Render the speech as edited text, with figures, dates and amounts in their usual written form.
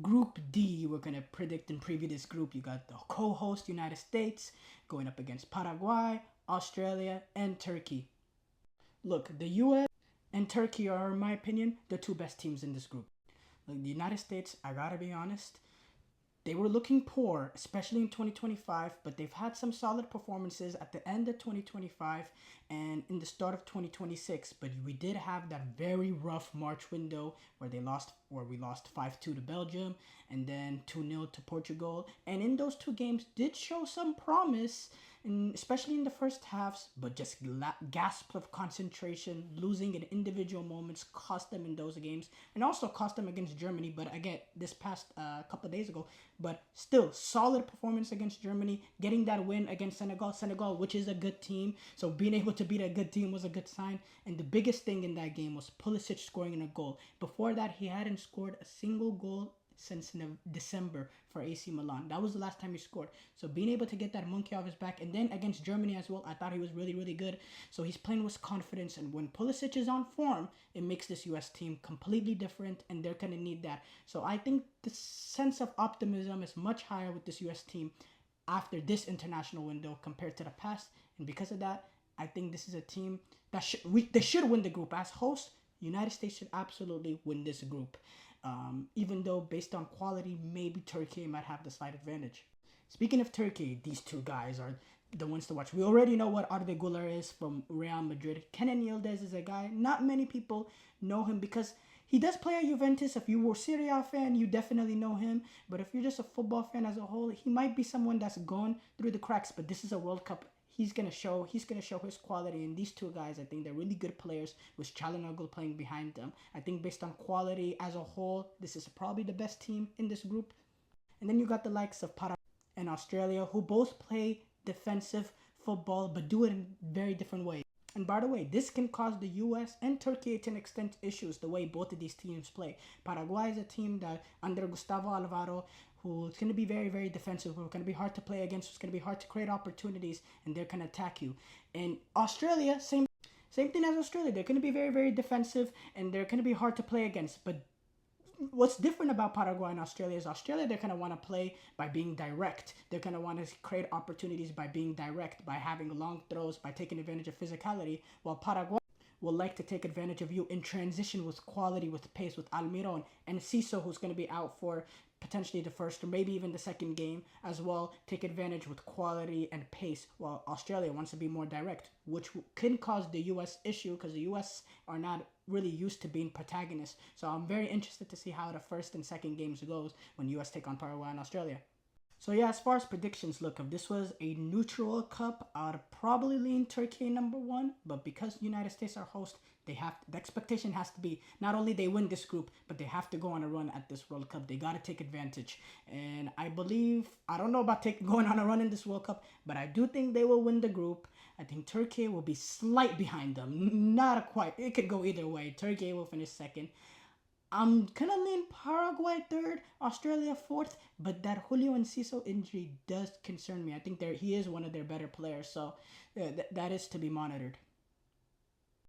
Group D, we're going to predict and preview this group. You got the co-host United States going up against Paraguay, Australia, and Turkey. Look, the US and Turkey are, in my opinion, the two best teams in this group. Like the United States, I gotta be honest, they were looking poor, especially in 2025, but they've had some solid performances at the end of 2025 and in the start of 2026. But we did have that very rough March window where we lost 5-2 to Belgium and then 2-0 to Portugal. And in those two games did show some promise, especially in the first halves, but just gasp of concentration, losing in individual moments cost them in those games, and also cost them against Germany. But again, this past couple of days ago, but still solid performance against Germany, getting that win against Senegal, which is a good team. So being able to beat a good team was a good sign. And the biggest thing in that game was Pulisic scoring a goal. Before that, he hadn't scored a single goal since December for AC Milan. That was the last time he scored. So being able to get that monkey off his back, and then against Germany as well, I thought he was really, really good. So he's playing with confidence, and when Pulisic is on form, it makes this US team completely different, and they're going to need that. So I think the sense of optimism is much higher with this US team after this international window compared to the past. And because of that, I think this is a team that they should win the group. As hosts, United States should absolutely win this group. Even though based on quality, maybe Turkey might have the slight advantage. Speaking of Turkey, these two guys are the ones to watch. We already know what Arda Güler is from Real Madrid. Kenan Yildiz is a guy, not many people know him because he does play at Juventus. If you were a Serie A fan, you definitely know him. But if you're just a football fan as a whole, he might be someone that's gone through the cracks. But this is a World Cup. He's gonna show his quality, and these two guys, I think they're really good players with Çalhanoğlu playing behind them. I think based on quality as a whole, this is probably the best team in this group. And then you got the likes of Paraguay and Australia, who both play defensive football but do it in very different ways. And by the way, this can cause the US and Turkey to an extent issues the way both of these teams play. Paraguay is a team that under Gustavo Alvaro, who is going to be very, very defensive, who are going to be hard to play against, who's going to be hard to create opportunities, and they're going to attack you. And Australia, same thing as Australia. They're going to be very, very defensive, and they're going to be hard to play against. But what's different about Paraguay and Australia is Australia, they're going to want to play by being direct. They're going to want to create opportunities by being direct, by having long throws, by taking advantage of physicality, while Paraguay will like to take advantage of you in transition with quality, with pace, with Almiron and Ciso, who's going to be out for potentially the first or maybe even the second game as well, take advantage with quality and pace, while Australia wants to be more direct, which can cause the US issue because the US are not really used to being protagonists. So I'm very interested to see how the first and second games goes when US take on Paraguay and Australia. So yeah, as far as predictions look, if this was a neutral cup, I'd probably lean Turkey number one. But because the United States are host, the expectation has to be not only they win this group, but they have to go on a run at this World Cup. They got to take advantage. And I don't know about going on a run in this World Cup, but I do think they will win the group. I think Turkey will be slight behind them. Not quite. It could go either way. Turkey will finish second. I'm gonna lean Paraguay third, Australia fourth, but that Julio Enciso injury does concern me. I think he is one of their better players, so that is to be monitored.